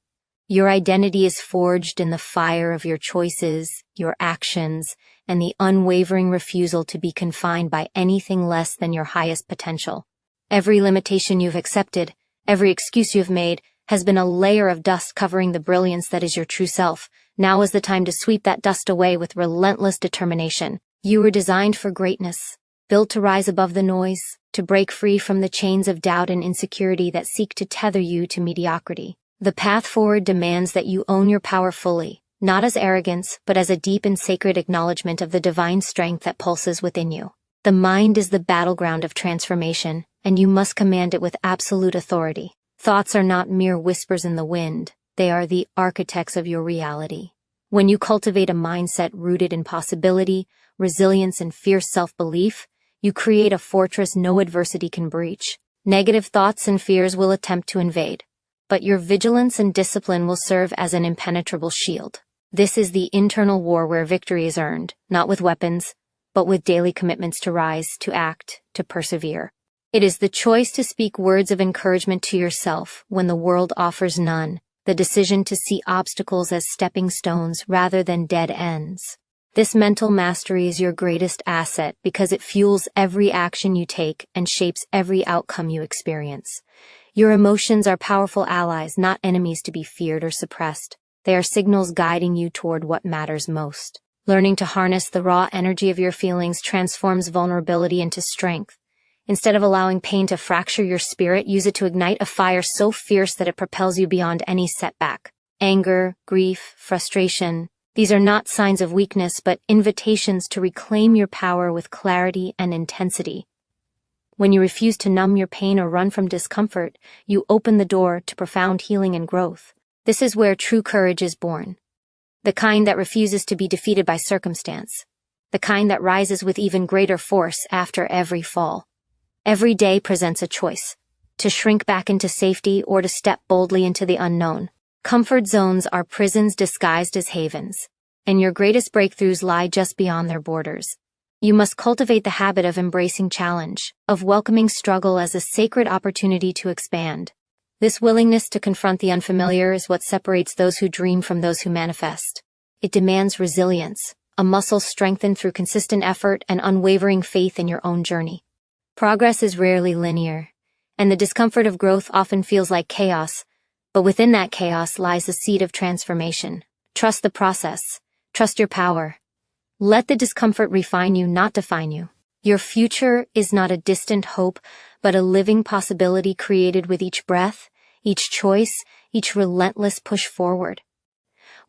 Your identity is forged in the fire of your choices, your actions, and the unwavering refusal to be confined by anything less than your highest potential. Every limitation you've accepted, every excuse you've made, has been a layer of dust covering the brilliance that is your true self. Now is the time to sweep that dust away with relentless determination. You were designed for greatness, built to rise above the noise, to break free from the chains of doubt and insecurity that seek to tether you to mediocrity. The path forward demands that you own your power fully, not as arrogance, but as a deep and sacred acknowledgement of the divine strength that pulses within you. The mind is the battleground of transformation, and you must command it with absolute authority. Thoughts are not mere whispers in the wind, they are the architects of your reality. When you cultivate a mindset rooted in possibility, resilience, and fierce self-belief, you create a fortress no adversity can breach. Negative thoughts and fears will attempt to invade, but your vigilance and discipline will serve as an impenetrable shield. This is the internal war where victory is earned, not with weapons, but with daily commitments to rise, to act, to persevere. It is the choice to speak words of encouragement to yourself when the world offers none, the decision to see obstacles as stepping stones rather than dead ends. This mental mastery is your greatest asset because it fuels every action you take and shapes every outcome you experience. Your emotions are powerful allies, not enemies to be feared or suppressed. They are signals guiding you toward what matters most. Learning to harness the raw energy of your feelings transforms vulnerability into strength. Instead of allowing pain to fracture your spirit, use it to ignite a fire so fierce that it propels you beyond any setback. Anger, grief, frustration, these are not signs of weakness, but invitations to reclaim your power with clarity and intensity. When you refuse to numb your pain or run from discomfort, you open the door to profound healing and growth. This is where true courage is born. The kind that refuses to be defeated by circumstance. The kind that rises with even greater force after every fall. Every day presents a choice, to shrink back into safety or to step boldly into the unknown. Comfort zones are prisons disguised as havens, and your greatest breakthroughs lie just beyond their borders. You must cultivate the habit of embracing challenge, of welcoming struggle as a sacred opportunity to expand. This willingness to confront the unfamiliar is what separates those who dream from those who manifest. It demands resilience, a muscle strengthened through consistent effort and unwavering faith in your own journey. Progress is rarely linear, and the discomfort of growth often feels like chaos, but within that chaos lies the seed of transformation. Trust the process. Trust your power. Let the discomfort refine you, not define you. Your future is not a distant hope, but a living possibility created with each breath, each choice, each relentless push forward.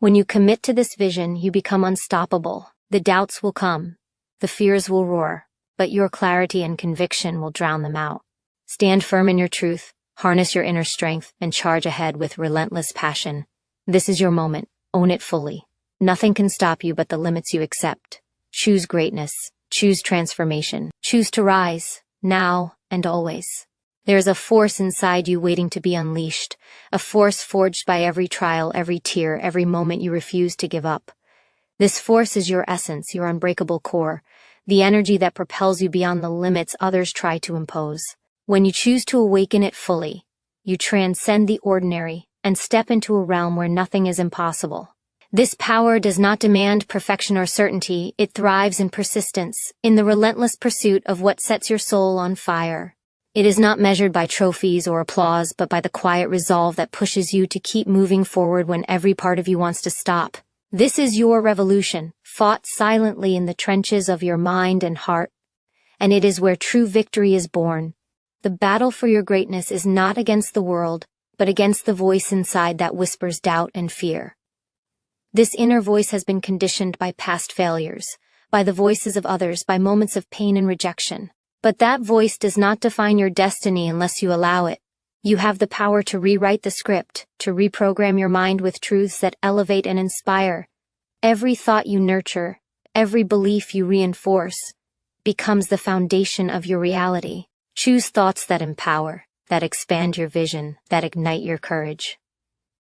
When you commit to this vision, you become unstoppable. The doubts will come, the fears will roar, but your clarity and conviction will drown them out. Stand firm in your truth, harness your inner strength, and charge ahead with relentless passion. This is your moment. Own it fully. Nothing can stop you but the limits you accept. Choose greatness. Choose transformation. Choose to rise, now and always. There is a force inside you waiting to be unleashed, a force forged by every trial, every tear, every moment you refuse to give up. This force is your essence, your unbreakable core, the energy that propels you beyond the limits others try to impose. When you choose to awaken it fully, you transcend the ordinary and step into a realm where nothing is impossible. This power does not demand perfection or certainty, it thrives in persistence, in the relentless pursuit of what sets your soul on fire. It is not measured by trophies or applause, but by the quiet resolve that pushes you to keep moving forward when every part of you wants to stop. This is your revolution, fought silently in the trenches of your mind and heart, and it is where true victory is born. The battle for your greatness is not against the world, but against the voice inside that whispers doubt and fear. This inner voice has been conditioned by past failures, by the voices of others, by moments of pain and rejection. But that voice does not define your destiny unless you allow it. You have the power to rewrite the script, to reprogram your mind with truths that elevate and inspire. Every thought you nurture, every belief you reinforce, becomes the foundation of your reality. Choose thoughts that empower, that expand your vision, that ignite your courage.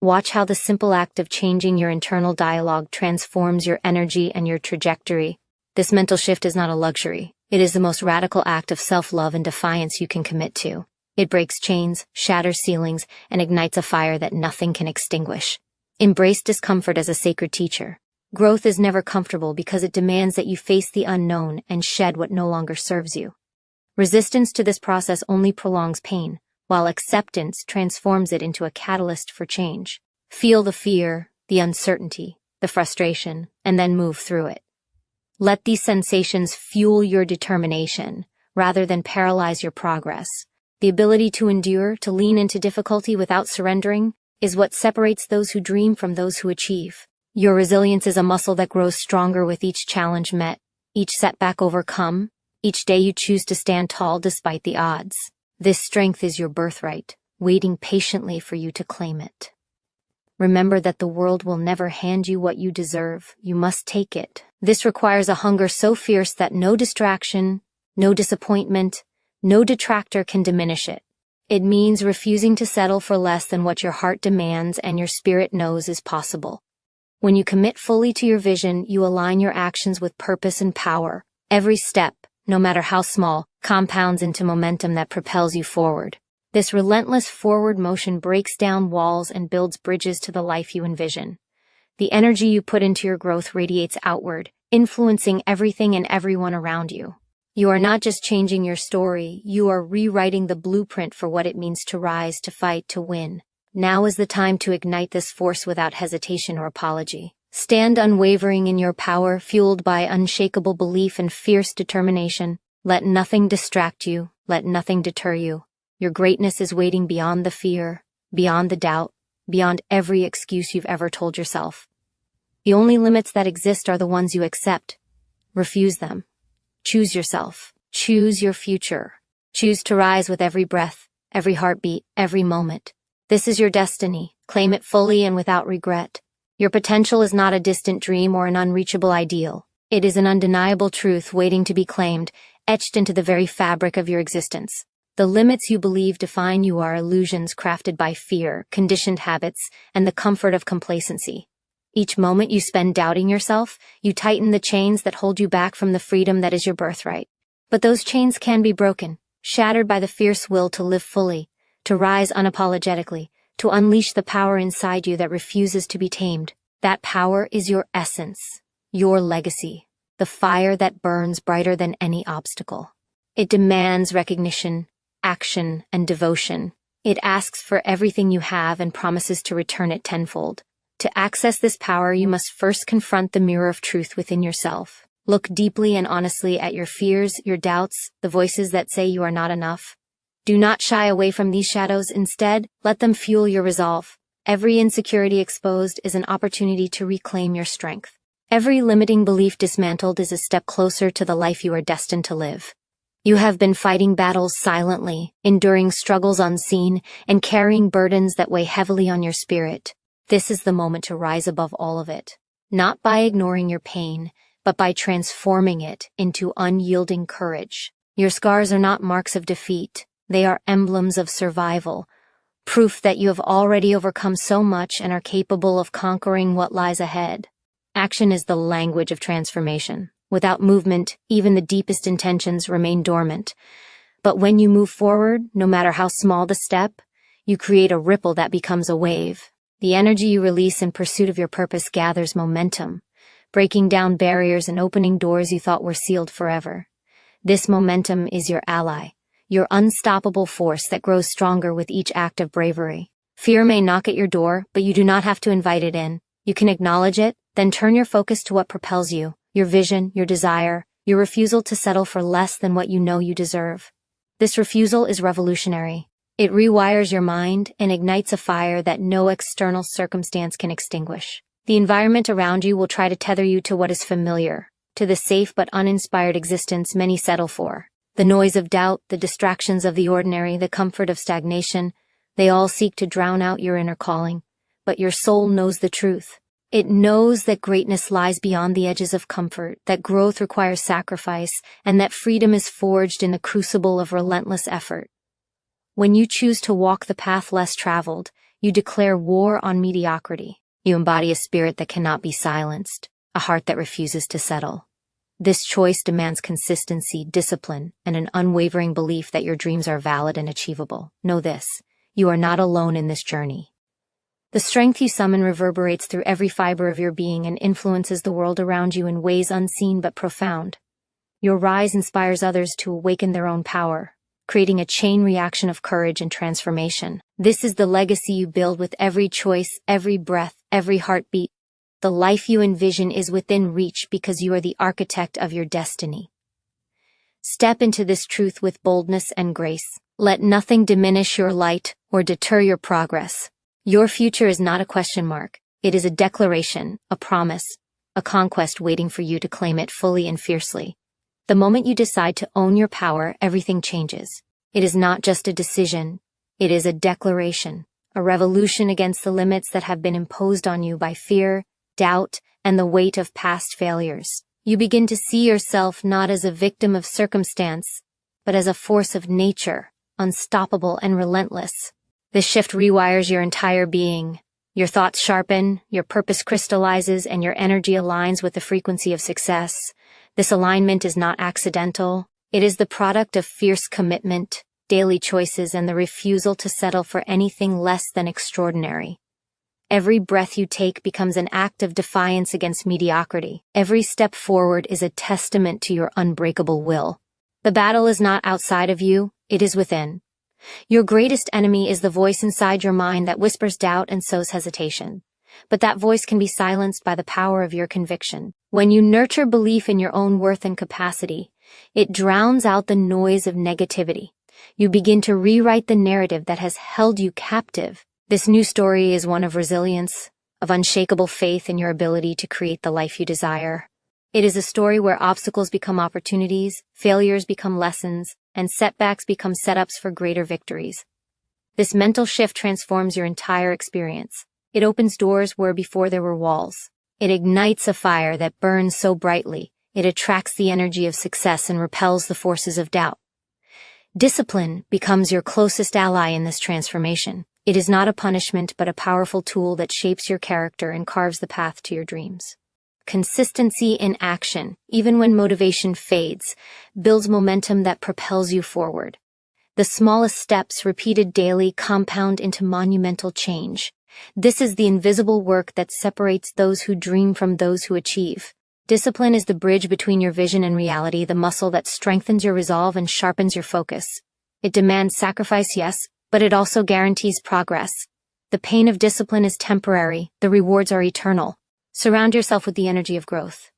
Watch how the simple act of changing your internal dialogue transforms your energy and your trajectory. This mental shift is not a luxury. It is the most radical act of self-love and defiance you can commit to. It breaks chains, shatters ceilings, and ignites a fire that nothing can extinguish. Embrace discomfort as a sacred teacher. Growth is never comfortable because it demands that you face the unknown and shed what no longer serves you. Resistance to this process only prolongs pain, while acceptance transforms it into a catalyst for change. Feel the fear, the uncertainty, the frustration, and then move through it. Let these sensations fuel your determination, rather than paralyze your progress. The ability to endure, to lean into difficulty without surrendering, is what separates those who dream from those who achieve. Your resilience is a muscle that grows stronger with each challenge met, each setback overcome, each day you choose to stand tall despite the odds. This strength is your birthright, waiting patiently for you to claim it. Remember that the world will never hand you what you deserve. You must take it. This requires a hunger so fierce that no distraction, no disappointment, no detractor can diminish it. It means refusing to settle for less than what your heart demands and your spirit knows is possible. When you commit fully to your vision, you align your actions with purpose and power. Every step, no matter how small, compounds into momentum that propels you forward. This relentless forward motion breaks down walls and builds bridges to the life you envision. The energy you put into your growth radiates outward, influencing everything and everyone around you. You are not just changing your story, you are rewriting the blueprint for what it means to rise, to fight, to win. Now is the time to ignite this force without hesitation or apology. Stand unwavering in your power, fueled by unshakable belief and fierce determination. Let nothing distract you, let nothing deter you. Your greatness is waiting beyond the fear, beyond the doubt, beyond every excuse you've ever told yourself. The only limits that exist are the ones you accept. Refuse them. Choose yourself. Choose your future. Choose to rise with every breath, every heartbeat, every moment. This is your destiny. Claim it fully and without regret. Your potential is not a distant dream or an unreachable ideal. It is an undeniable truth waiting to be claimed, etched into the very fabric of your existence. The limits you believe define you are illusions crafted by fear, conditioned habits, and the comfort of complacency. Each moment you spend doubting yourself, you tighten the chains that hold you back from the freedom that is your birthright. But those chains can be broken, shattered by the fierce will to live fully, to rise unapologetically, to unleash the power inside you that refuses to be tamed. That power is your essence, your legacy, the fire that burns brighter than any obstacle. It demands recognition, action, and devotion. It asks for everything you have and promises to return it tenfold. To access this power, you must first confront the mirror of truth within yourself. Look deeply and honestly at your fears, your doubts, the voices that say you are not enough. Do not shy away from these shadows. Instead, let them fuel your resolve. Every insecurity exposed is an opportunity to reclaim your strength. Every limiting belief dismantled is a step closer to the life you are destined to live. You have been fighting battles silently, enduring struggles unseen, and carrying burdens that weigh heavily on your spirit. This is the moment to rise above all of it. Not by ignoring your pain, but by transforming it into unyielding courage. Your scars are not marks of defeat. They are emblems of survival, proof that you have already overcome so much and are capable of conquering what lies ahead. Action is the language of transformation. Without movement, even the deepest intentions remain dormant. But when you move forward, no matter how small the step, you create a ripple that becomes a wave. The energy you release in pursuit of your purpose gathers momentum, breaking down barriers and opening doors you thought were sealed forever. This momentum is your ally, your unstoppable force that grows stronger with each act of bravery. Fear may knock at your door, but you do not have to invite it in. You can acknowledge it, then turn your focus to what propels you, your vision, your desire, your refusal to settle for less than what you know you deserve. This refusal is revolutionary. It rewires your mind and ignites a fire that no external circumstance can extinguish. The environment around you will try to tether you to what is familiar, to the safe but uninspired existence many settle for. The noise of doubt, the distractions of the ordinary, the comfort of stagnation, they all seek to drown out your inner calling. But your soul knows the truth. It knows that greatness lies beyond the edges of comfort, that growth requires sacrifice, and that freedom is forged in the crucible of relentless effort. When you choose to walk the path less traveled, you declare war on mediocrity. You embody a spirit that cannot be silenced, a heart that refuses to settle. This choice demands consistency, discipline, and an unwavering belief that your dreams are valid and achievable. Know this: you are not alone in this journey. The strength you summon reverberates through every fiber of your being and influences the world around you in ways unseen but profound. Your rise inspires others to awaken their own power, creating a chain reaction of courage and transformation. This is the legacy you build with every choice, every breath, every heartbeat. The life you envision is within reach because you are the architect of your destiny. Step into this truth with boldness and grace. Let nothing diminish your light or deter your progress. Your future is not a question mark. It is a declaration, a promise, a conquest waiting for you to claim it fully and fiercely. The moment you decide to own your power, everything changes. It is not just a decision. It is a declaration, a revolution against the limits that have been imposed on you by fear, doubt, and the weight of past failures. You begin to see yourself not as a victim of circumstance, but as a force of nature, unstoppable and relentless. This shift rewires your entire being. Your thoughts sharpen, your purpose crystallizes, and your energy aligns with the frequency of success. This alignment is not accidental. It is the product of fierce commitment, daily choices, and the refusal to settle for anything less than extraordinary. Every breath you take becomes an act of defiance against mediocrity. Every step forward is a testament to your unbreakable will. The battle is not outside of you, it is within. Your greatest enemy is the voice inside your mind that whispers doubt and sows hesitation. But that voice can be silenced by the power of your conviction. When you nurture belief in your own worth and capacity, it drowns out the noise of negativity. You begin to rewrite the narrative that has held you captive. This new story is one of resilience, of unshakable faith in your ability to create the life you desire. It is a story where obstacles become opportunities, failures become lessons, and setbacks become setups for greater victories. This mental shift transforms your entire experience. It opens doors where before there were walls. It ignites a fire that burns so brightly, it attracts the energy of success and repels the forces of doubt. Discipline becomes your closest ally in this transformation. It is not a punishment, but a powerful tool that shapes your character and carves the path to your dreams. Consistency in action, even when motivation fades, builds momentum that propels you forward. The smallest steps repeated daily compound into monumental change. This is the invisible work that separates those who dream from those who achieve. Discipline is the bridge between your vision and reality, the muscle that strengthens your resolve and sharpens your focus. It demands sacrifice, yes, but it also guarantees progress. The pain of discipline is temporary, the rewards are eternal. Surround yourself with the energy of growth.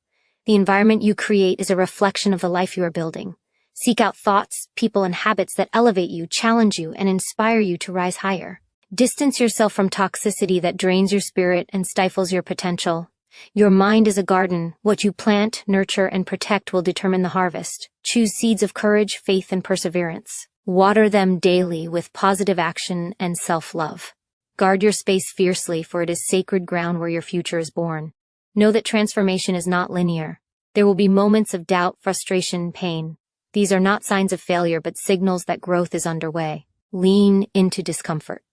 The environment you create is a reflection of the life you are building. Seek out thoughts, people, and habits that elevate you, challenge you, and inspire you to rise higher. Distance yourself from toxicity that drains your spirit and stifles your potential. Your mind is a garden. What you plant, nurture, and protect will determine the harvest. Choose seeds of courage, faith, and perseverance. Water them daily with positive action and self-love. Guard your space fiercely, for it is sacred ground where your future is born. Know that transformation is not linear. There will be moments of doubt, frustration, pain. These are not signs of failure, but signals that growth is underway. Lean into discomfort.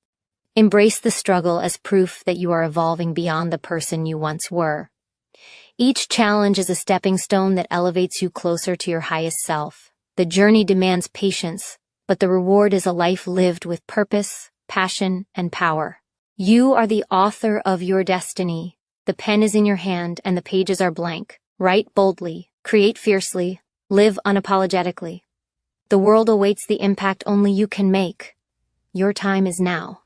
Embrace the struggle as proof that you are evolving beyond the person you once were. Each challenge is a stepping stone that elevates you closer to your highest self. The journey demands patience, but the reward is a life lived with purpose, passion, and power. You are the author of your destiny. The pen is in your hand and the pages are blank. Write boldly, create fiercely, live unapologetically. The world awaits the impact only you can make. Your time is now.